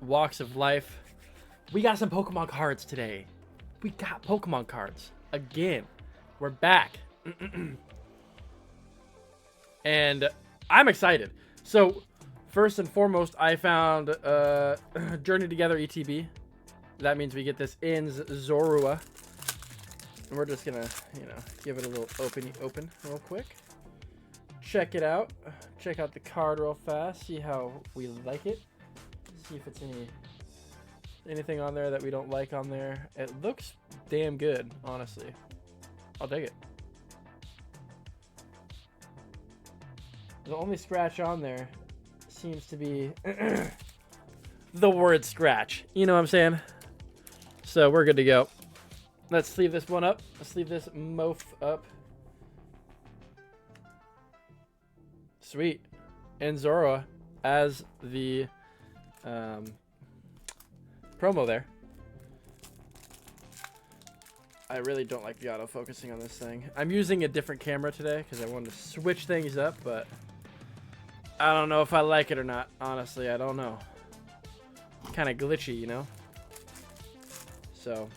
walks of life. We got some Pokemon cards today. We got Pokemon cards again. We're back. And I'm excited. So first and foremost, I found Journey Together ETB. That means we get this in Zorua. And we're just gonna, give it a little open real quick. Check it out. Check out the card real fast. See how we like it. See if it's anything on there that we don't like on there. It looks damn good, honestly. I'll take it. The only scratch on there seems to be the word scratch. You know what I'm saying? So we're good to go. Let's sleeve this one up. Let's sleeve this moaf up. Sweet. And Zorua as the promo there. I really don't like the auto-focusing on this thing. I'm using a different camera today because I wanted to switch things up, but I don't know if I like it or not. Honestly, I don't know. Kind of glitchy, you know? So,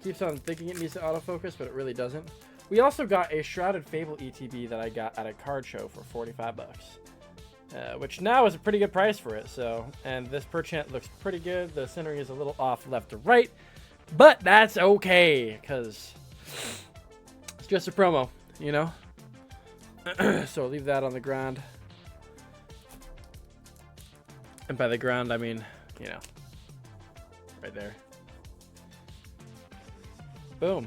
keeps on thinking it needs to autofocus, but it really doesn't. We also got a Shrouded Fable ETB that I got at a card show for 45 bucks. Which now is a pretty good price for it. So, and this perchant looks pretty good. The centering is a little off left to right, but that's okay because it's just a promo, you know. So I'll leave that on the ground, and by the ground I mean, right there. Boom.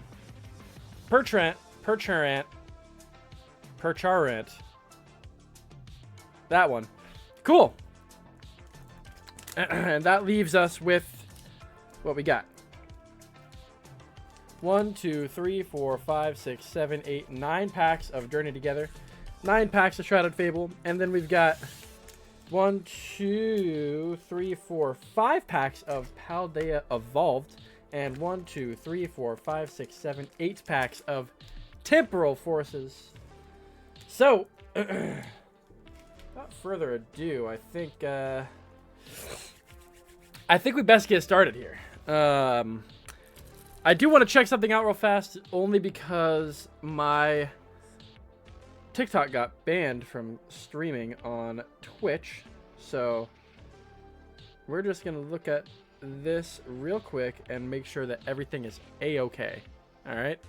Percharant. That one. Cool. And that leaves us with what we got. 1, 2, 3, 4, 5, 6, 7, 8, 9 packs of Journey Together. 9 packs of Shrouded Fable. And then we've got 1, 2, 3, 4, 5 packs of Paldea Evolved. And 1, 2, 3, 4, 5, 6, 7, 8 packs of Temporal Forces. So, without further ado, I think we best get started here. I do want to check something out real fast, only because my TikTok got banned from streaming on Twitch. So we're just going to look at this real quick and make sure that everything is a-okay. All right.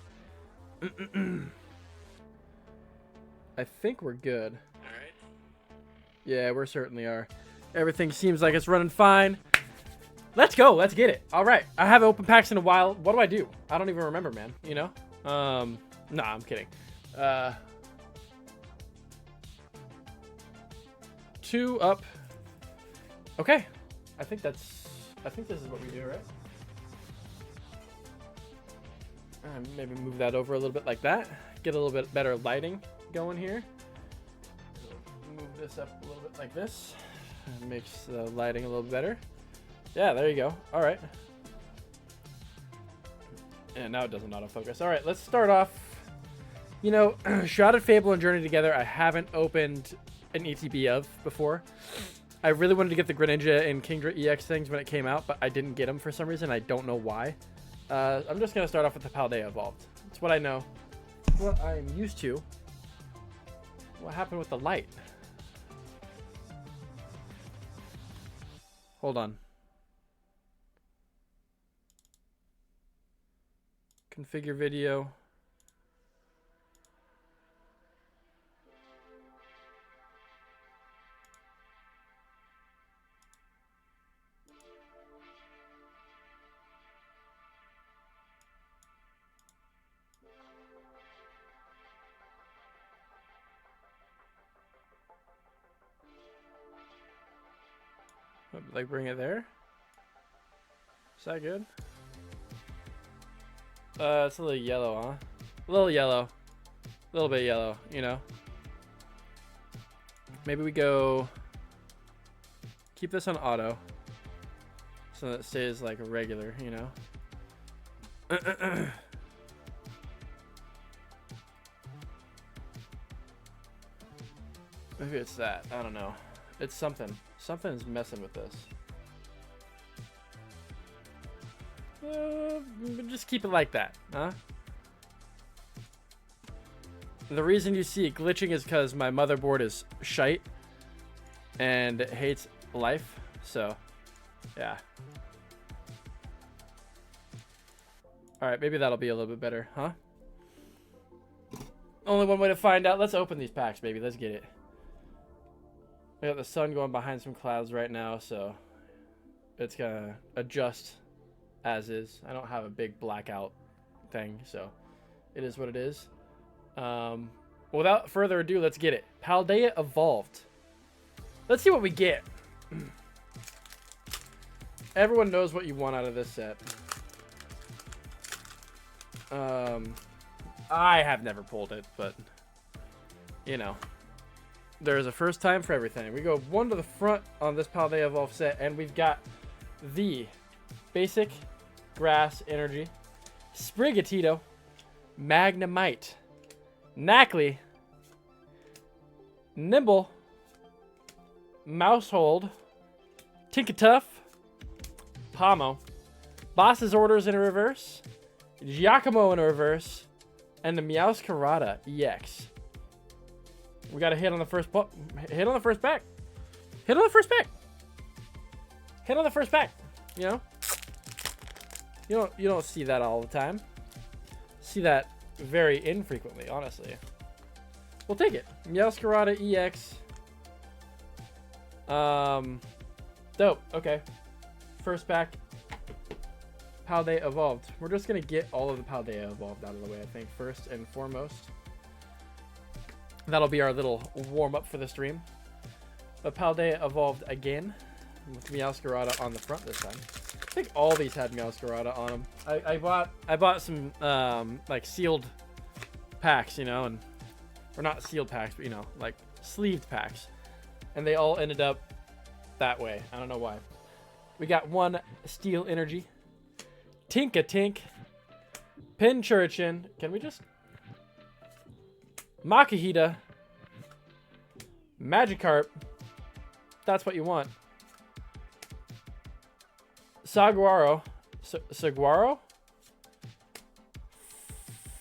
I think we're good. All right. Yeah, we certainly are. Everything seems like it's running fine. Let's go. Let's get it. All right. I haven't opened packs in a while. What do I do? I don't even remember, man. You know? Nah, I'm kidding. 2 up. Okay. I think this is what we do, right? Maybe move that over a little bit like that. Get a little bit better lighting going here. Move this up a little bit like this. Makes the lighting a little better. Yeah, there you go. All right. And now it doesn't autofocus. All right, let's start off. You know, Shrouded Fable and Journey Together, I haven't opened an ETB of before. I really wanted to get the Greninja and Kingdra EX things when it came out, but I didn't get them for some reason. I don't know why. I'm just going to start off with the Paldea Evolved. It's what I know. What I'm used to. What happened with the light? Hold on. Configure video. Like bring it there. Is that good? It's a little yellow, huh? A little yellow. A little bit yellow, you know? Maybe we go... Keep this on auto. So that it stays like a regular, you know? Maybe it's that. I don't know. It's something. Something's messing with this. Just keep it like that, huh? The reason you see it glitching is because my motherboard is shite and it hates life. So, yeah. Alright, maybe that'll be a little bit better, huh? Only one way to find out. Let's open these packs, baby. Let's get it. We got the sun going behind some clouds right now, so it's gonna adjust as is. I don't have a big blackout thing, so it is what it is. Without further ado, let's get it. Paldea Evolved. Let's see what we get. Everyone knows what you want out of this set. I have never pulled it, but you know, there's a first time for everything. We go one to the front on this Paldea Evolved set, and we've got the basic grass energy, Sprigatito, Magnemite, Knackley, Nimble, Mousehold, Tinkatuff, Pomo, Boss's Orders in a reverse, Giacomo in a reverse, and the Meowscarada EX. We got a hit on the first hit on the first pack. Hit on the first pack. Hit on the first pack. You know, you don't see that all the time. See that very infrequently, honestly. We'll take it. Meowscarada EX. Dope. Okay. First pack. Paldea Evolved. We're just gonna get all of the Paldea Evolved out of the way, I think, first and foremost. That'll be our little warm-up for the stream. But Paldea Evolved again, with Meowscarada on the front this time. I think all these had Meowscarada on them. I bought some like sealed packs, you know, and or not sealed packs, but you know, like sleeved packs, and they all ended up that way. I don't know why. We got one Steel Energy, Tinkatink, Pinchurchin. Can we just Makihita, Magikarp. That's what you want. Saguaro. Saguaro?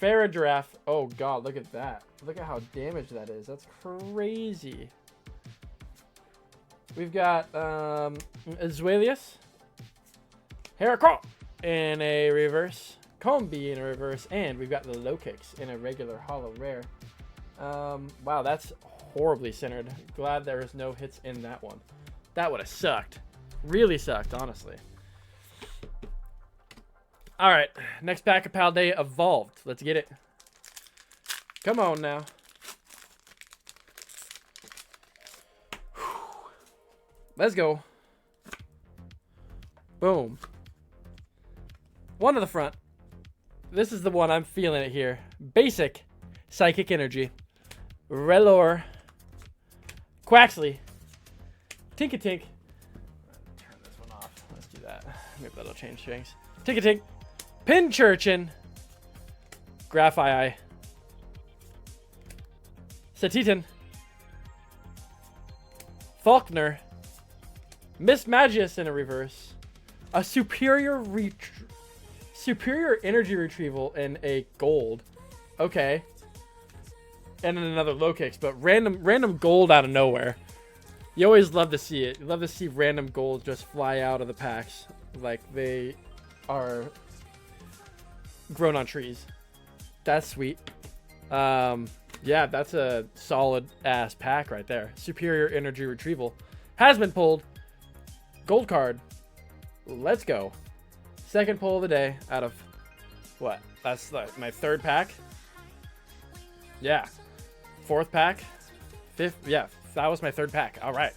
Farigiraf. Oh god, look at that. Look at how damaged that is. That's crazy. We've got Azuelius, Heracross in a reverse, Combi in a reverse, and we've got the low kicks in a regular holo rare. Wow, that's horribly centered. Glad there was no hits in that one. That would have sucked. Really sucked, honestly. All right, next pack of Paldea Evolved. Let's get it. Come on now. Let's go. Boom. One to the front. This is the one I'm feeling it here. Basic Psychic Energy. Relor. Quaxley. Tinkatink. Turn this one off. Let's do that. Maybe that'll change things. Tinkatink. Pinchurchin. Graphii. Satitan. Faulkner. Miss Magius in a reverse. A superior energy retrieval in a gold. Okay. And then another low kicks, but random gold out of nowhere. You always love to see it. You love to see random gold just fly out of the packs like they are grown on trees. That's sweet. Yeah, that's a solid ass pack right there. Superior energy retrieval has been pulled. Gold card. Let's go. Second pull of the day out of what? That's like my third pack. Yeah. Fourth pack. Fifth. Yeah, that was my third pack. All right.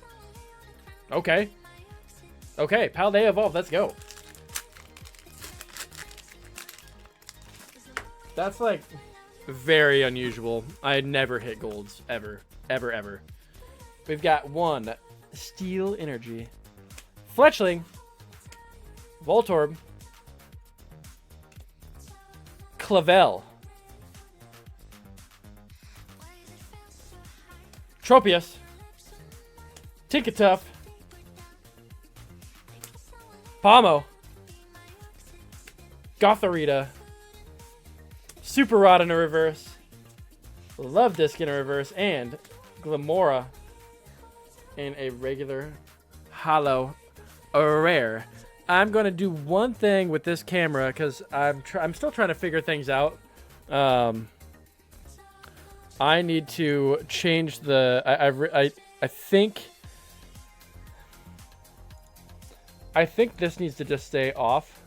Okay. Okay, Paldea Evolved. Let's go. That's like very unusual. I never hit golds ever. Ever, ever. We've got one Steel Energy. Fletchling. Voltorb. Clavel. Tropius. Tinkatuff. Pomo. Gotharita. Super Rod in a reverse. Love Disc in a reverse. And Glamora in a regular hollow rare. I'm going to do one thing with this camera because I'm still trying to figure things out. I need to change the... I think this needs to just stay off.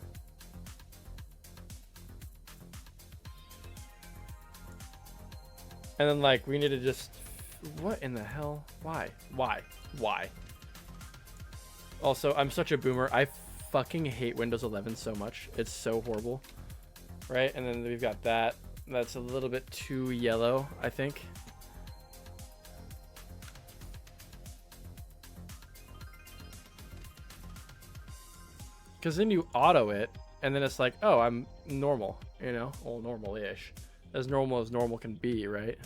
And then, like, we need to just... What in the hell? Why? Why? Also, I'm such a boomer. I fucking hate Windows 11 so much. It's so horrible. Right? And then we've got that. That's a little bit too yellow, I think. Because then you auto it, and then it's like, oh, I'm normal, you know? Well, normal-ish. As normal can be, right?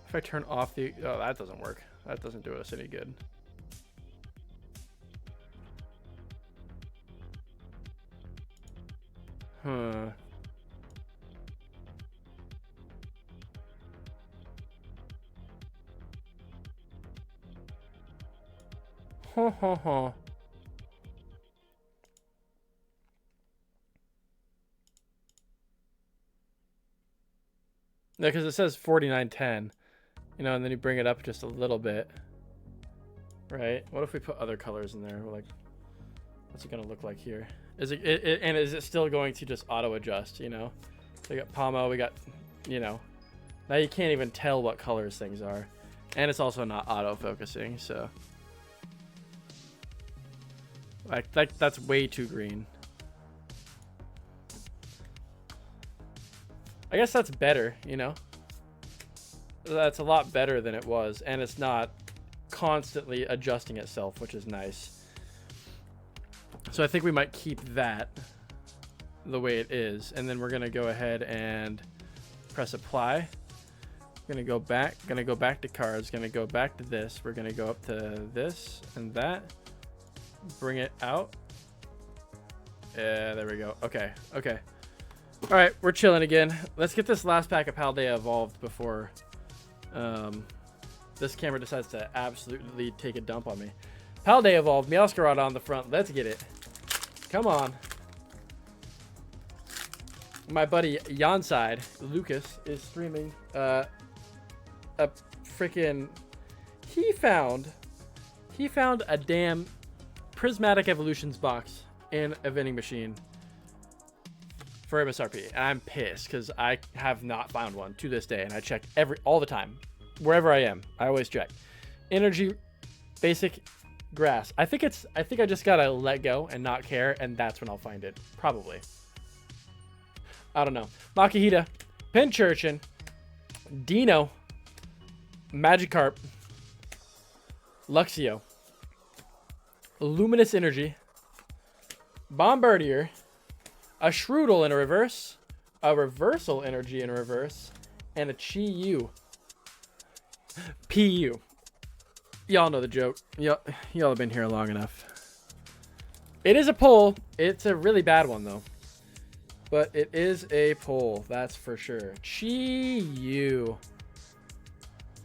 If I turn off the... Oh, that doesn't work. That doesn't do us any good. Huh. No, because it says 4910, you know, and then you bring it up just a little bit, right? What if we put other colors in there? We're like, what's it gonna look like here? Is it, and is it still going to just auto adjust? You know, so we got Pomo, we got, you know, now you can't even tell what colors things are, and it's also not auto focusing, so like that's way too green. I guess that's better, you know? That's a lot better than it was, and it's not constantly adjusting itself, which is nice. So I think we might keep that the way it is, and then we're gonna go ahead and press apply. Gonna go back to cards, gonna go back to this. We're gonna go up to this and that. Bring it out. Yeah, there we go. Okay. All right, we're chilling again. Let's get this last pack of Paldea evolved before this camera decides to absolutely take a dump on me. Paldea evolved, Meowscarada on the front. Let's get it. Come on. My buddy Yonside, Lucas, is streaming a freaking... He found a damn Prismatic Evolutions box in a vending machine for MSRP, and I'm pissed because I have not found one to this day, and I check all the time, wherever I am. I always check. Energy, basic, grass. I think I just gotta let go and not care, and that's when I'll find it. Probably. I don't know. Makihita, Pinchurchin, Dino, Magikarp, Luxio, Luminous Energy, Bombardier, a Shroodle in a reverse, a Reversal Energy in a reverse, and a Chi-Yu. P-U. Y'all know the joke. Y'all have been here long enough. It is a pull. It's a really bad one, though. But it is a pull, that's for sure. Chi-Yu.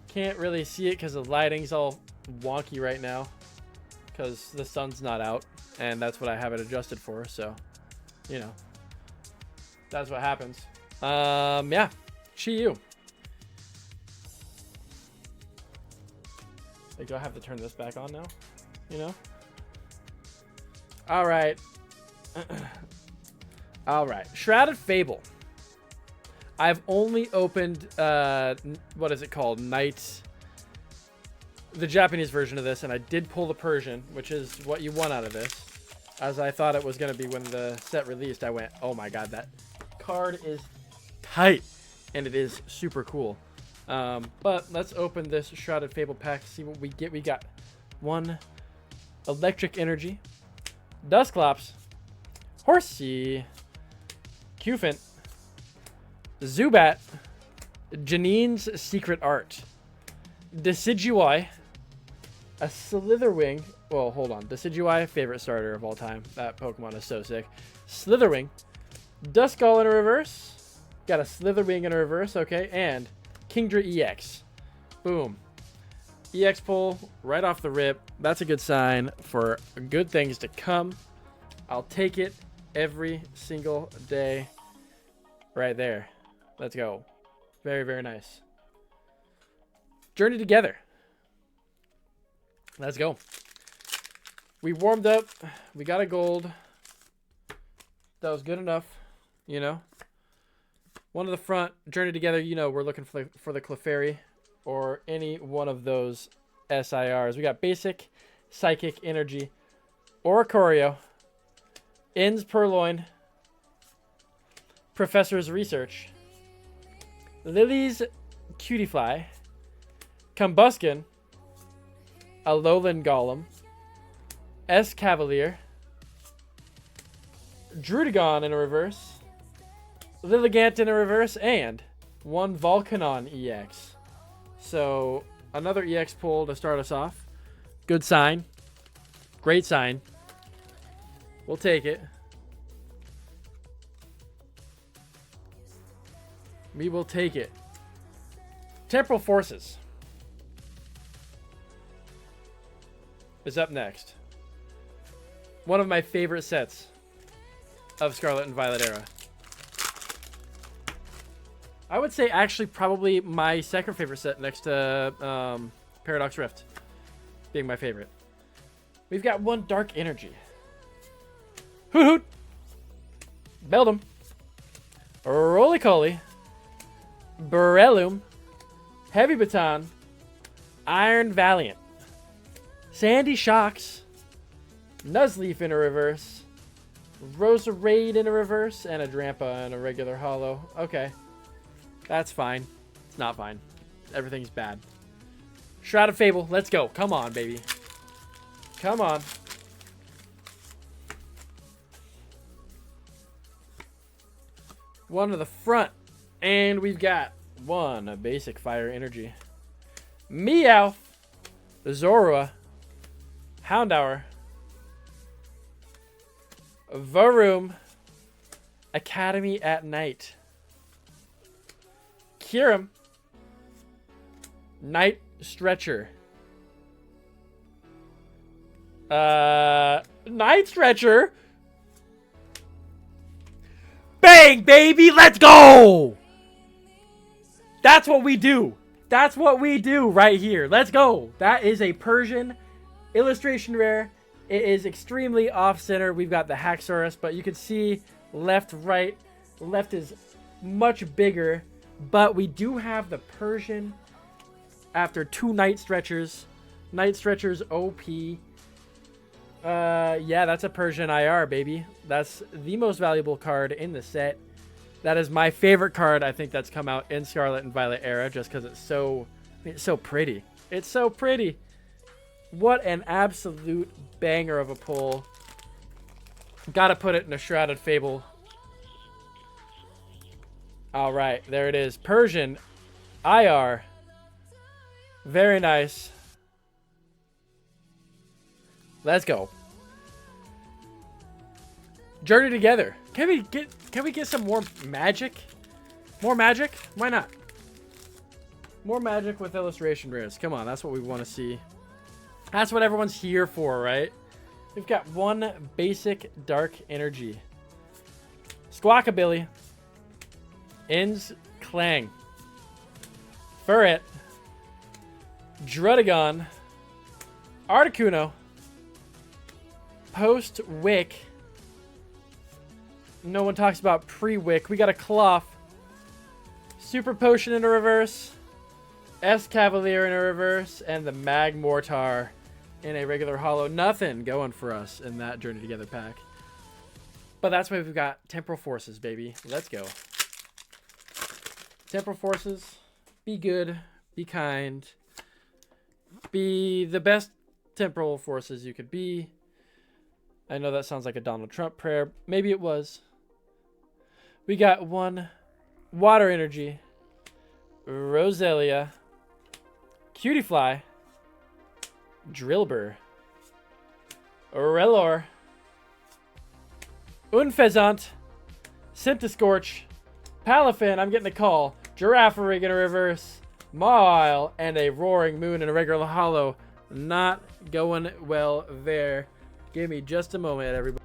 Can't really see it because the lighting's all wonky right now. Because the sun's not out. And that's what I have it adjusted for, so... You know, that's what happens. Yeah, Chi-Yu. Like, do I have to turn this back on now? You know? All right. All right. Shrouded Fable. I've only opened, what is it called? Night. The Japanese version of this, and I did pull the Persian, which is what you want out of this. As I thought it was going to be when the set released, I went, oh my god, that card is tight. And it is super cool. But let's open this Shrouded Fable pack, see what we get. We got one Electric Energy, Dusclops, Horsey, Cufant, Zubat, Janine's Secret Art, Decidueye, a Slitherwing. Well, hold on. Decidueye, favorite starter of all time. That Pokemon is so sick. Slitherwing. Duskull in a reverse. Got a Slitherwing in a reverse. Okay. And Kingdra EX. Boom. EX pull right off the rip. That's a good sign for good things to come. I'll take it every single day. Right there. Let's go. Very, very nice. Journey together. Let's go. We warmed up. We got a gold. That was good enough. You know. One of the front. Journey together. You know, we're looking for the Clefairy. Or any one of those SIRs. We got basic, psychic, energy, Oricorio, Inns Purloin, Professor's Research, Lily's Cutiefly, Combuskin, Alolan Golem, S Cavalier, Druddigon in a reverse, Lilligant in a reverse, and one Volcanon EX. So, another EX pull to start us off. Good sign. Great sign. We'll take it. We will take it. Temporal Forces is up next. One of my favorite sets of Scarlet and Violet era. I would say actually probably my second favorite set next to Paradox Rift being my favorite. We've got one Dark Energy. Hoot Hoot. Beldum. Roly-Coly. Breloom. Heavy Baton. Iron Valiant. Sandy Shocks. Nuzleaf in a reverse. Roserade in a reverse. And a Drampa in a regular holo. Okay. That's fine. It's not fine. Everything's bad. Shrouded Fable. Let's go. Come on, baby. Come on. One to the front. And we've got one basic fire energy. Meowth. Zorua. Houndour. Varoom. Academy at Night. Kyurem. Night Stretcher. Night Stretcher. Bang, baby, let's go. That's what we do. That's what we do right here. Let's go. That is a Persian illustration rare. It is extremely off-center. We've got the Haxorus, but you can see left, right. Left is much bigger. But we do have the Persian after two Night Stretchers. Night Stretchers OP. Yeah, that's a Persian IR, baby. That's the most valuable card in the set. That is my favorite card I think that's come out in Scarlet and Violet era just because it's so pretty. It's so pretty. What an absolute banger of a pull. Gotta put it in a Shrouded Fable. All right, there it is. Persian IR. Very nice. Let's go. Journey together. Can we get some more magic? More magic? Why not? More magic with illustration rares. Come on, that's what we want to see. That's what everyone's here for, right? We've got one basic Dark Energy. Squawkabilly. Inns Clang. Furret. Druddigon. Articuno. Post-Wick. No one talks about pre-Wick. We got a Cloth. Super Potion in a reverse. S Cavalier in a reverse. And the Magmortar in a regular holo. Nothing going for us in that Journey Together pack. But that's why we've got Temporal Forces, baby. Let's go. Temporal Forces. Be good. Be kind. Be the best Temporal Forces you could be. I know that sounds like a Donald Trump prayer. Maybe it was. We got one Water Energy. Roselia. Cutiefly. Drillbur. Relor. Unfezant. Centiscorch. Palafin, I'm getting a call. Girafarig in a reverse. Mawile. And a Roaring Moon in a regular hollow. Not going well there. Give me just a moment, everybody.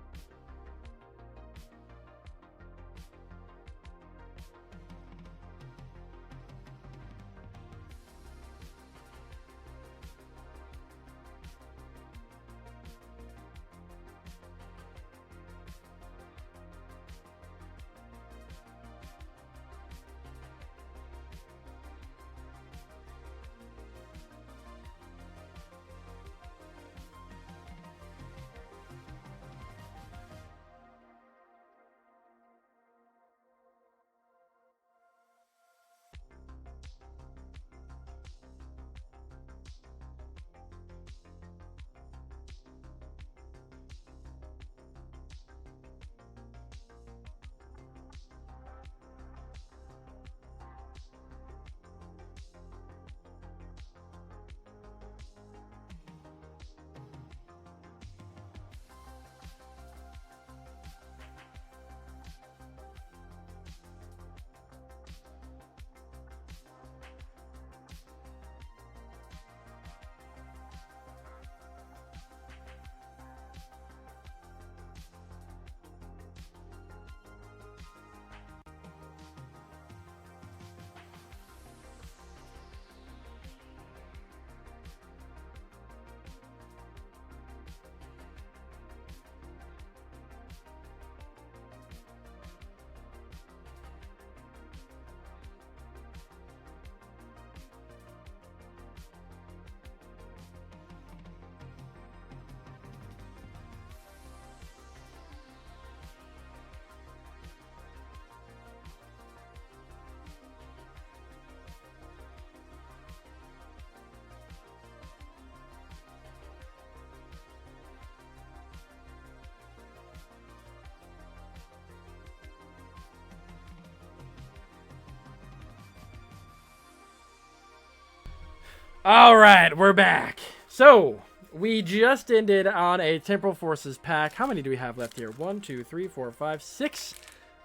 All right, we're back. So, we just ended on a Temporal Forces pack. How many do we have left here? 1, 2, 3, 4, 5, 6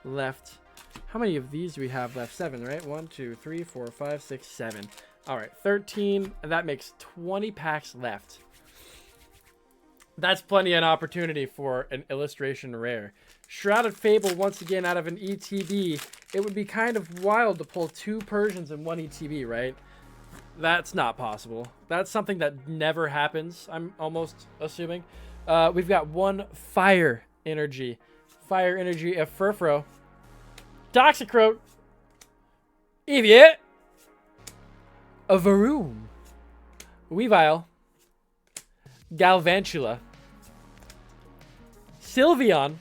left. How many of these do we have left? 7, right? 1, 2, 3, 4, 5, 6, 7. All right, 13. And that makes 20 packs left. That's plenty of an opportunity for an illustration rare. Shrouded Fable once again out of an ETB. It would be kind of wild to pull 2 Persians in 1 ETB, right? That's not possible. That's something that never happens, I'm almost assuming. We've got 1 Fire Energy. Fire Energy of Furfro. Toxicroak. Eviat. A Varoom. Weavile. Galvantula. Sylveon.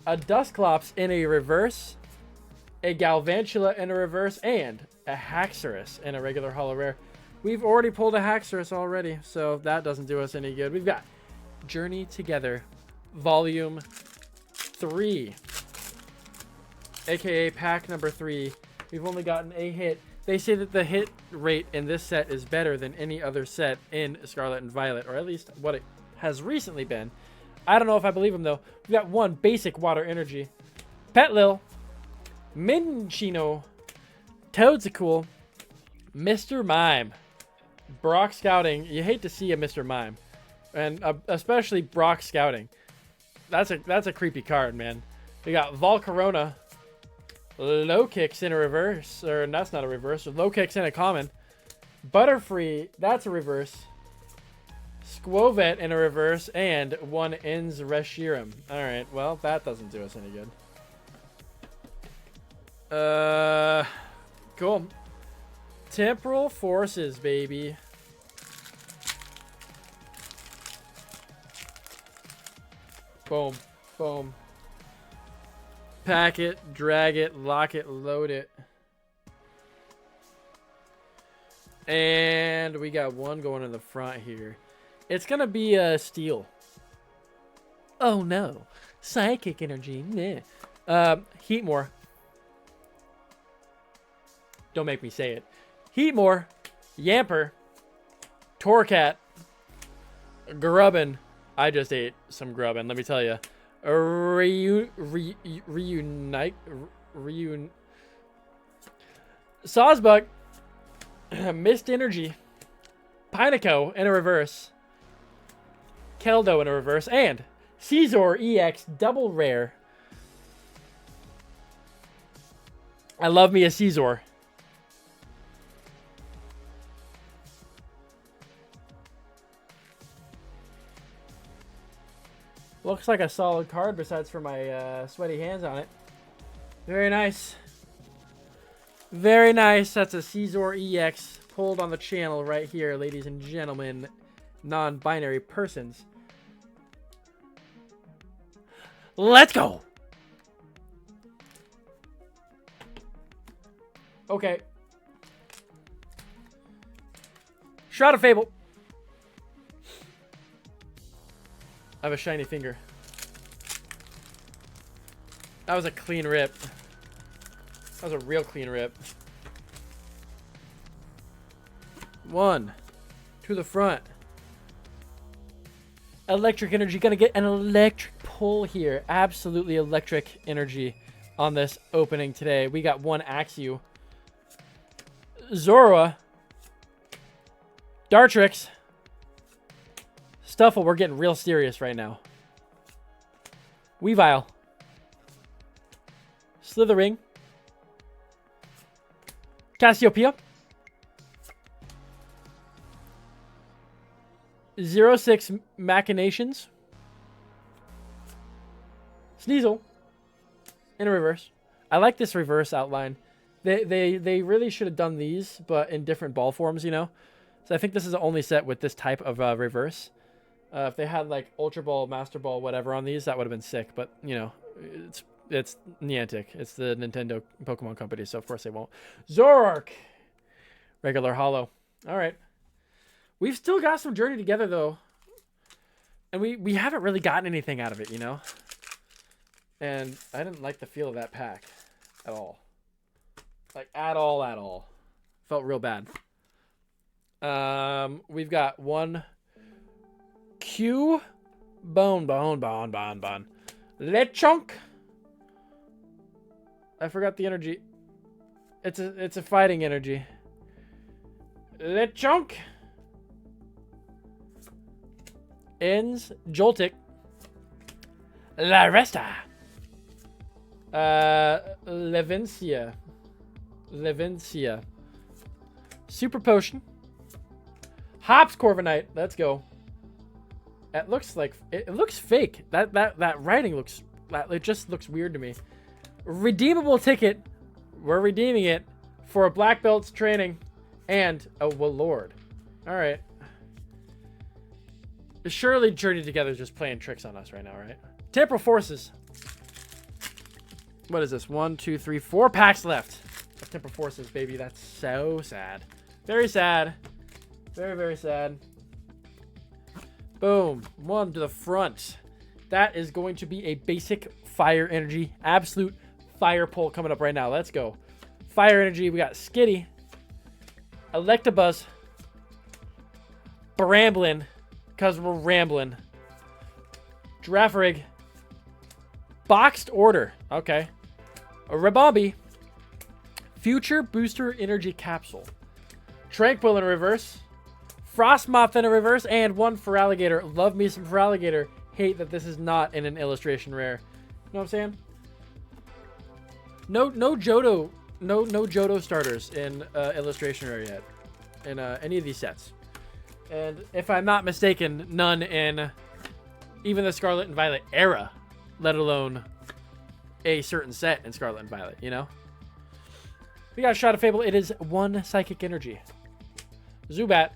A Dusclops in a reverse. A Galvantula in a reverse. And a Haxorus in a regular holo rare. We've already pulled a Haxorus already, so that doesn't do us any good. We've got Journey Together, Volume 3, aka pack number 3. We've only gotten a hit. They say that the hit rate in this set is better than any other set in Scarlet and Violet, or at least what it has recently been. I don't know if I believe them, though. We've got 1 basic Water Energy, Petlil, Minchino, Toadsacool, Mr. Mime, Brock Scouting. You hate to see a Mr. Mime, and especially Brock Scouting. That's a creepy card, man. We got Volcarona, Low Kicks in a reverse, or that's not a reverse. Low Kicks in a common. Butterfree, that's a reverse. Squovet in a reverse, and 1 Ends Reshiram. All right, well that doesn't do us any good. Cool. Temporal Forces, baby. Boom. Boom. Pack it, drag it, lock it, load it. And we got 1 going in the front here. It's going to be a Steel. Oh no. Psychic Energy. Meh. Heatmore. Don't make me say it. Heatmore, Yamper, Torcat. Grubbin. I just ate some grubbin, let me tell you. Reunite. Sawsbuck. Mist Energy. Pineco in a reverse. Keldo in a reverse. And Caesar EX double rare. I love me a Caesar. Looks like a solid card besides for my sweaty hands on it. Very nice. Very nice. That's a Caesar EX pulled on the channel right here, ladies and gentlemen. Non-binary persons. Let's go. Okay. Shroud of Fable. I have a shiny finger. That was a clean rip. That was a real clean rip. One. To the front. Electric energy. Gonna get an electric pull here. Absolutely electric energy on this opening today. We got one Axew. Zorua. Dartrix. Stuffle, we're getting real serious right now. Weavile. Slithering. Cassiopeia. 06 Machinations. Sneasel. In a reverse. I like this reverse outline. They really should have done these, but in different ball forms, you know? So I think this is the only set with this type of reverse. If they had like Ultra Ball, Master Ball, whatever on these, that would have been sick. But, you know, it's Niantic. It's the Nintendo Pokemon Company, so of course they won't. Zoroark. Regular holo. All right. We've still got some Journey together, though. And we haven't really gotten anything out of it, you know? And I didn't like the feel of that pack at all. Like, at all. Felt real bad. We've got one Q Bone. Lechonk. I forgot the energy. It's a fighting energy. Lechonk. Ends Joltik. Laresta. Levincia. Super Potion. Hops Corviknight. Let's go. It looks like it looks fake. That writing looks, it just looks weird to me. Redeemable ticket. We're redeeming it for a black belt's training and a Lord. All right. Surely Journey Together is just playing tricks on us right now, right? Temporal Forces. What is this? 1, 2, 3, 4 packs left of Temporal Forces, baby. That's so sad. Very sad. Very, very sad. Boom. One to the front. That is going to be a basic fire energy. Absolute fire pull coming up right now. Let's go. Fire energy. We got Skitty. Electabuzz. Bramblin. Because we're rambling. Girafarig. Boxed Order. Okay. A Ribombee. Future Booster Energy Capsule. Tranquil in a reverse. Frostmoth in a reverse. And one Feraligatr. Love me some Feraligatr. Hate that this is not in an illustration rare. You know what I'm saying? No Johto. No Johto starters in illustration rare yet. In any of these sets. And if I'm not mistaken, none in even the Scarlet and Violet era, let alone a certain set in Scarlet and Violet, you know? We got a Shroud of Fable. It is one Psychic Energy. Zubat.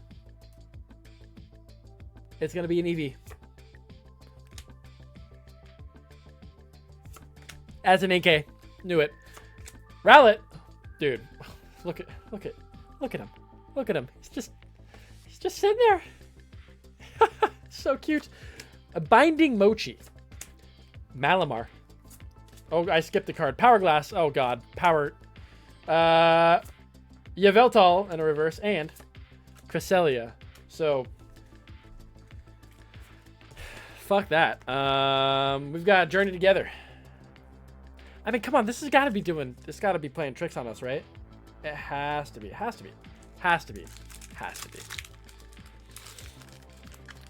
It's going to be an Eevee. As an NK. Knew it. Rowlet. Dude. Look at him. Look at him. He's just sitting there. So cute. A Binding Mochi. Malamar. Oh, I skipped the card. Power Glass. Oh, God. Power. Yveltal in a reverse. And Cresselia. So, fuck that. We've got Journey Together. I mean, come on, this has got to be doing, this got to be playing tricks on us, right? It has to be, it has to be, has to be, has to be.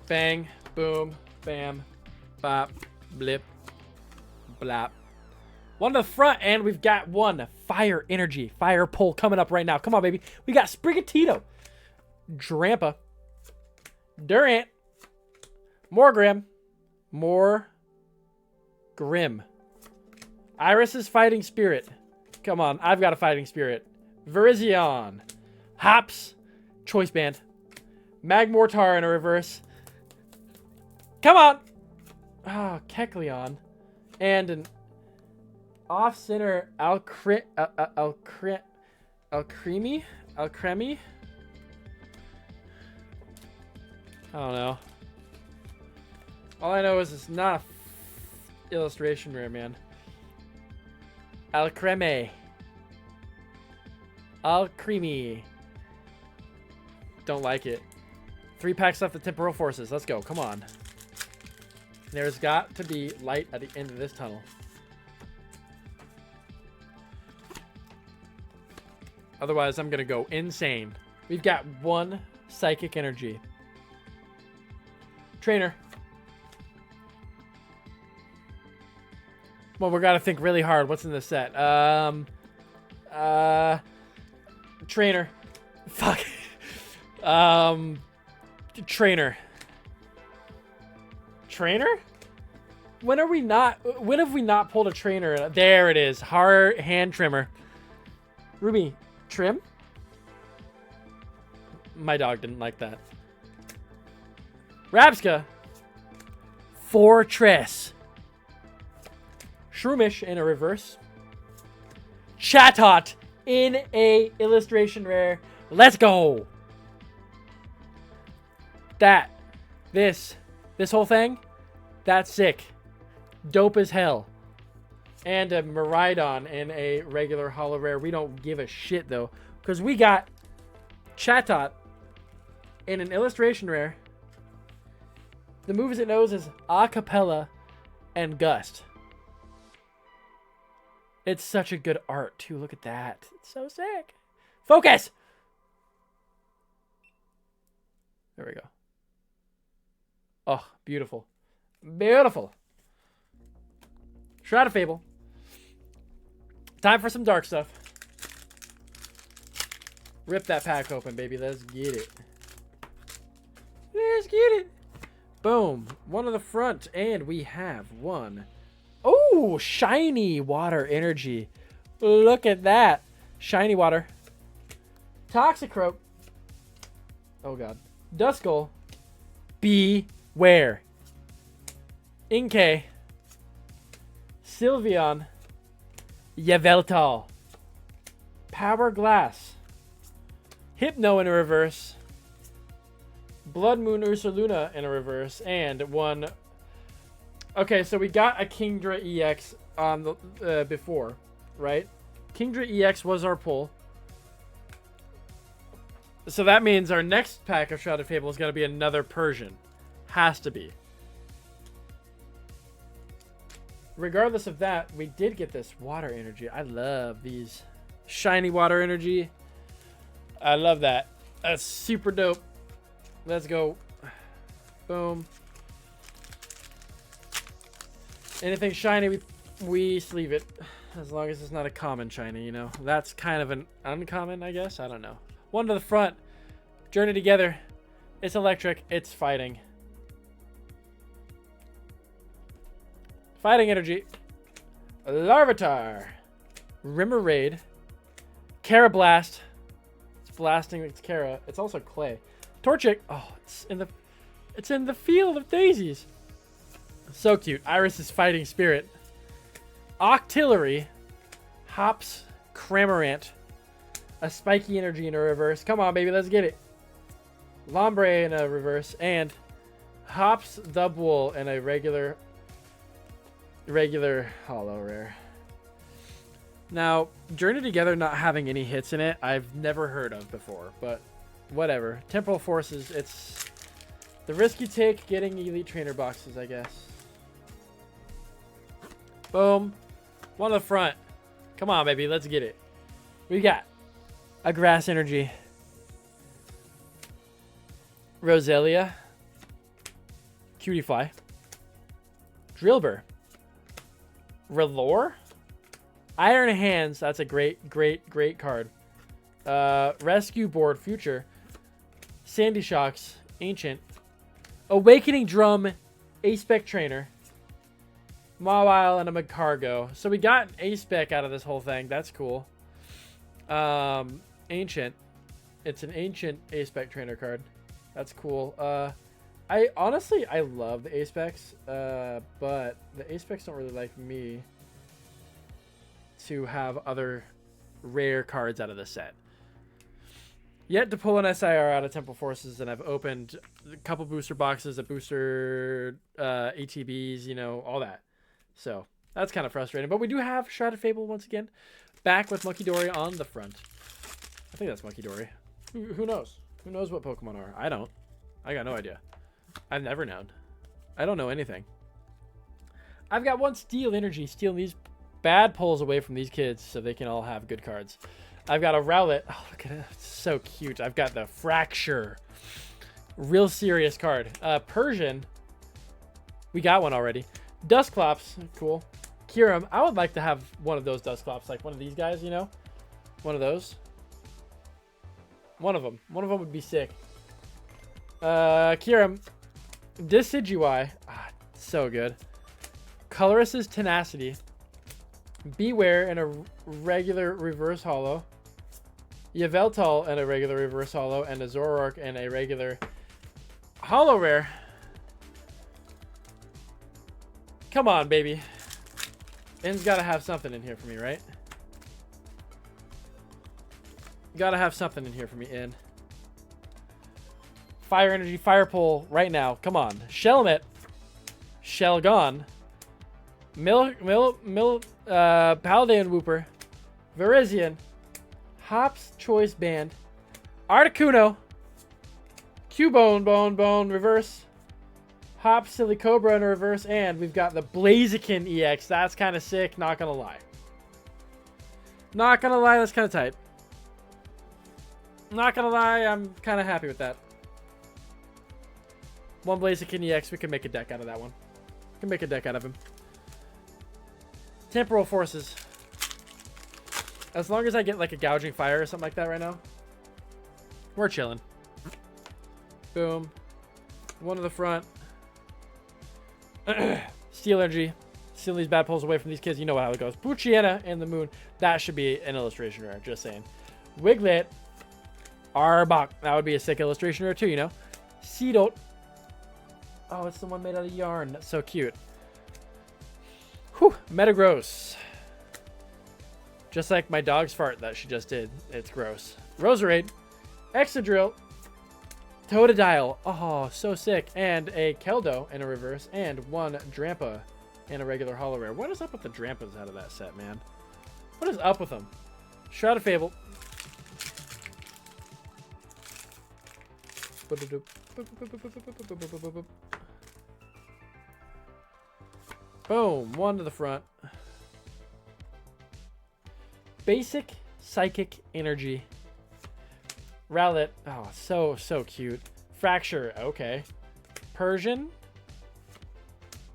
Bang, boom, bam, bop, blip, blap. One to the front, and we've got one fire energy, fire pull coming up right now. Come on, baby. We got Sprigatito, Drampa, Durant, Morgrim, more Grim. Iris's Fighting Spirit. Come on, I've got a Fighting Spirit. Virizion. Hops. Choice Band. Magmortar in a reverse. Come on! Oh, Kecleon. And an off-center Alcremie? Alcremie? I don't know. All I know is it's not a illustration rare, man. Alcremie. Alcremie. Don't like it. 3 packs left of Temporal Forces. Let's go. Come on. There's got to be light at the end of this tunnel. Otherwise, I'm going to go insane. We've got one Psychic Energy. Trainer. Well, we're got to think really hard. What's in this set? Trainer. Fuck. Trainer. Trainer? When have we not pulled a trainer? There it is. Hand trimmer. Ruby, trim? My dog didn't like that. Rabska. Fortress. Shroomish in a reverse. Chatot in a illustration rare. Let's go. This whole thing, that's sick. Dope as hell. And a Miraidon in a regular holo rare. We don't give a shit though, because we got Chatot in an illustration rare. The moves it knows is Acapella and Gust. It's such a good art too. Look at that. It's so sick. Focus. There we go. Oh, beautiful. Beautiful. Shroud of Fable. Time for some dark stuff. Rip that pack open, baby. Let's get it. Let's get it. Boom. One on the front, and we have one. Oh, shiny water energy. Look at that. Shiny water. Toxicroak. Oh, God. Duskull. Beware. Inkay. Sylveon. Yveltal. Power Glass. Hypno in a reverse. Blood Moon Ursaluna in a reverse. And one... Okay, so we got a Kingdra EX on the before, right? Kingdra EX was our pull. So that means our next pack of Shrouded Fable is going to be another Persian. Has to be. Regardless of that, we did get this water energy. I love these shiny water energy. I love that. That's super dope. Let's go. Boom. Anything shiny, we sleeve it. As long as it's not a common shiny, you know. That's kind of an uncommon, I guess. I don't know. One to the front. Journey Together. It's electric. It's fighting. Fighting energy. Larvitar. Remoraid. Carablast. It's blasting its Cara. It's also clay. Torchic. Oh, it's in the field of daisies. So cute. Iris's Fighting Spirit. Octillery. Hops. Cramorant. A Spiky Energy in a reverse. Come on, baby. Let's get it. Lombre in a reverse. And Hops Dubwool in a regular holo rare. Now, Journey Together not having any hits in it, I've never heard of before. But whatever. Temporal Forces, it's the risk you take getting Elite Trainer boxes, I guess. Boom. One on the front. Come on, baby. Let's get it. We got a Grass Energy. Roselia. Cutie Fly. Drillbur. Relore. Iron Hands. That's a great, great, great card. Rescue Board Future. Sandy Shocks. Ancient. Awakening Drum. A-Spec Trainer. Mawile and a Magcargo. So we got an A-Spec out of this whole thing. That's cool. Ancient. It's an Ancient A-Spec Trainer card. That's cool. I honestly love the A-Specs, but the A-Specs don't really like me to have other rare cards out of this set. Yet to pull an SIR out of Temple Forces, and I've opened a couple booster boxes, a booster ATBs, you know, all that. So that's kind of frustrating. But we do have Shrouded Fable once again, back with Monkey Dory on the front. I think that's Monkey Dory. Who knows? Who knows what Pokemon are? I don't. I got no idea. I've never known. I don't know anything. I've got one Steel Energy, stealing these bad pulls away from these kids so they can all have good cards. I've got a Rowlet. Oh, look at it. It's so cute. I've got the Fracture. Real serious card. Persian. We got one already. Dusclops. Cool. Kyurem. I would like to have one of those Dusclops. Like one of these guys, you know? One of those. One of them. One of them would be sick. Kyurem. Decidueye. Ah, so good. Colorus's Tenacity. Beware and a regular reverse holo. Yveltal and a regular reverse holo. And a Zoroark and a regular holo rare. Come on, baby. N's got to have something in here for me, right? Got to have something in here for me, N. Fire Energy, Fire Pole right now. Come on. Shelmet. Shelgon. Paldean Wooper. Virizion. Hop's Choice Band. Articuno. Bone, reverse. Hop, Silly Cobra in a reverse. And we've got the Blaziken EX. That's kind of sick. Not going to lie. Not going to lie. That's kind of tight. Not going to lie. I'm kind of happy with that. One Blaziken EX. We can make a deck out of that one. We can make a deck out of him. Temporal Forces. As long as I get like a Gouging Fire or something like that right now, we're chilling. Boom. One to the front. Steel Energy. Stealing these bad pulls away from these kids. You know how it goes. Poochyena and the Moon. That should be an illustration rare. Just saying. Wiglet. Arbok. That would be a sick illustration rare too, you know. Seedot. Oh, it's the one made out of yarn. That's so cute. Whew. Metagross. Just like my dog's fart that she just did. It's gross. Roserade. Exadrill. Totodile. Oh, so sick. And a Keldo in a reverse. And one Drampa in a regular holo rare. What is up with the Drampas out of that set, man? What is up with them? Shrouded Fable. Boom. One to the front. Basic Psychic Energy. Rowlet. Oh, so cute. Fracture. Okay. Persian.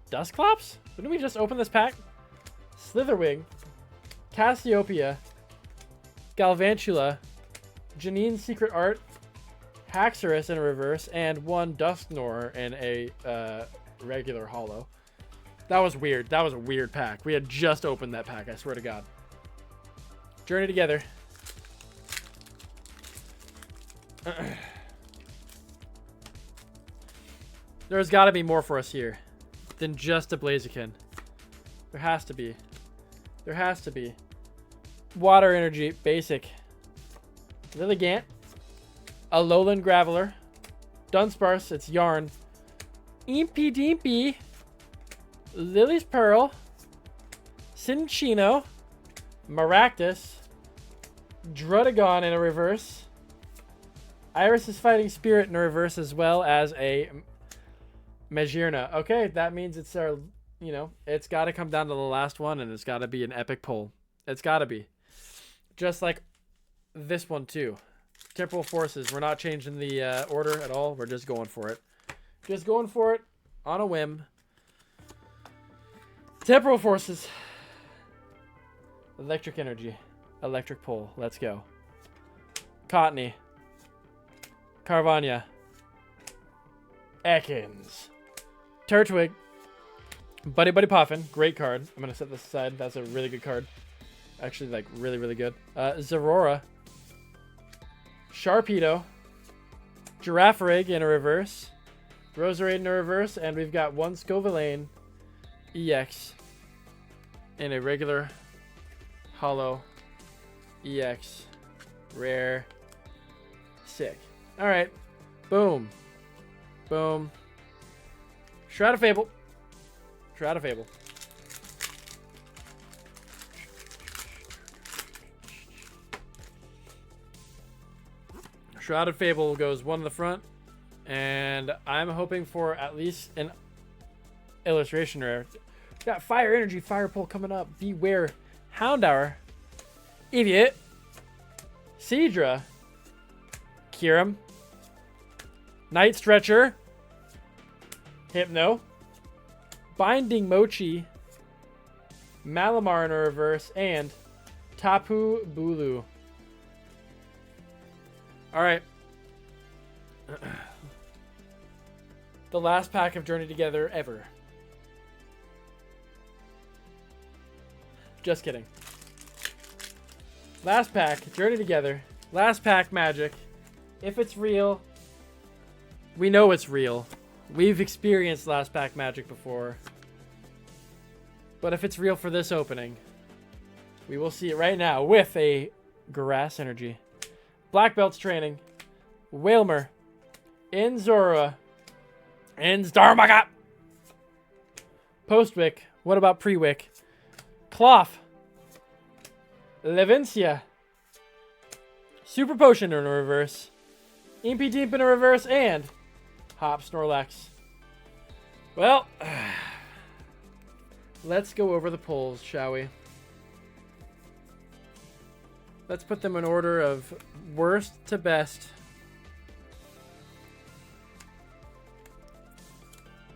Dusclops? Didn't we just open this pack? Slitherwing. Cassiopeia. Galvantula. Janine's Secret Art. Haxorus in a reverse. And one Dusknoir in a regular holo. That was weird. That was a weird pack. We had just opened that pack, I swear to God. Journey together. There's got to be more for us here than just a Blaziken. There has to be. There has to be. Water Energy, basic. Lilligant. Alolan Graveler. Dunsparce, it's Yarn. Impy Dimpy. Lily's Pearl. Cinccino. Maractus. Druddigon in a reverse. Iris is fighting Spirit in reverse as well as a Magearna. Okay, that means it's our, you know, it's got to come down to the last one, and it's got to be an epic pull. It's got to be. Just like this one, too. Temporal Forces. We're not changing the order at all. We're just going for it. Just going for it on a whim. Temporal Forces. Electric Energy. Electric Pull. Let's go. Cottony. Carvania. Ekans. Turtwig. Buddy Buddy Poffin. Great card. I'm going to set this aside. That's a really good card. Actually, like, really, really good. Zorora. Sharpedo. Girafarig in a reverse. Roserade in a reverse. And we've got one Scovillain EX in a regular hollow EX rare. Sick. Alright. Boom. Boom. Shroud of Fable. Shroud of Fable. Shroud of Fable goes one in the front. And I'm hoping for at least an illustration rare. Got Fire Energy, Fire Pull coming up. Beware. Houndour. Eviat. Seadra. Kyurem. Night Stretcher. Hypno. Binding Mochi. Malamar in a reverse. And Tapu Bulu. Alright. The last pack of Journey Together ever. Just kidding. Last pack, Journey Together. Last pack, Magic. If it's real, we know it's real. We've experienced last pack Magic before. But if it's real for this opening, we will see it right now with a Grass Energy. Black Belt's Training. Wailmer. Inzora. Inzdarmaka. Postwick. What about Pre-Wick? Cloth. Levincia. Super Potion in a reverse. Impy Deep in a reverse. And Hop Snorlax. Well, let's go over the pulls, shall we? Let's put them in order of worst to best.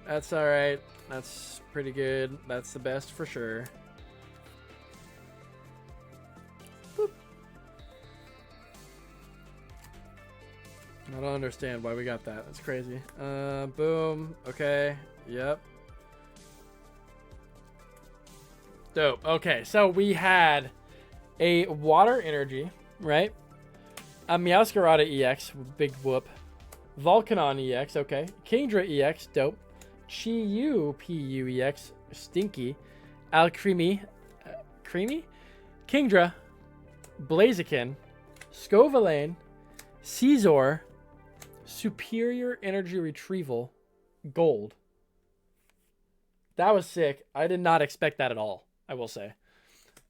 That's alright. That's pretty good. That's the best for sure. Boop. I don't understand why we got that. That's crazy. Boom. Okay. Yep. Dope. Okay, so we had a Water Energy, right? A Meowscarada EX, big whoop. Volcanon EX, okay. Kingdra EX, dope. Chi-Yu PU EX, stinky. Alcremie, creamy? Kingdra, Blaziken, Scovillain, Caesar, Superior Energy Retrieval, Gold. That was sick. I did not expect that at all, I will say.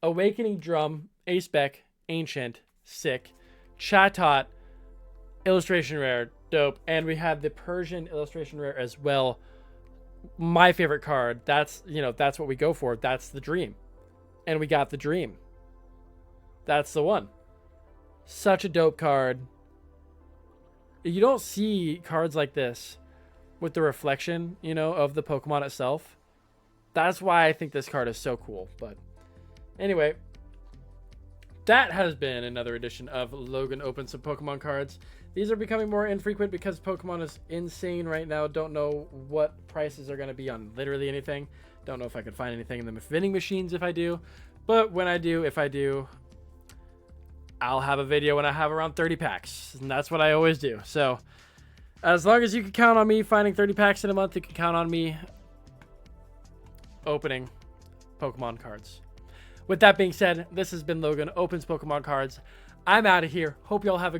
Awakening Drum, Acebec, Ancient, sick. Chatot, Illustration Rare, dope. And we had the Persian Illustration Rare as well. My favorite card. That's, you know, that's what we go for. That's the dream. And we got the dream. That's the one. Such a dope card. You don't see cards like this with the reflection, you know, of the Pokemon itself. That's why I think this card is so cool. But anyway, that has been another edition of Logan Opens Some Pokemon Cards. These are becoming more infrequent because Pokemon is insane right now. Don't know what prices are going to be on literally anything. Don't know if I could find anything in the vending machines if I do. But when I do, if I do, I'll have a video when I have around 30 packs. And that's what I always do. So as long as you can count on me finding 30 packs in a month, you can count on me opening Pokemon cards. With that being said, this has been Logan Opens Pokemon Cards. I'm out of here. Hope y'all have a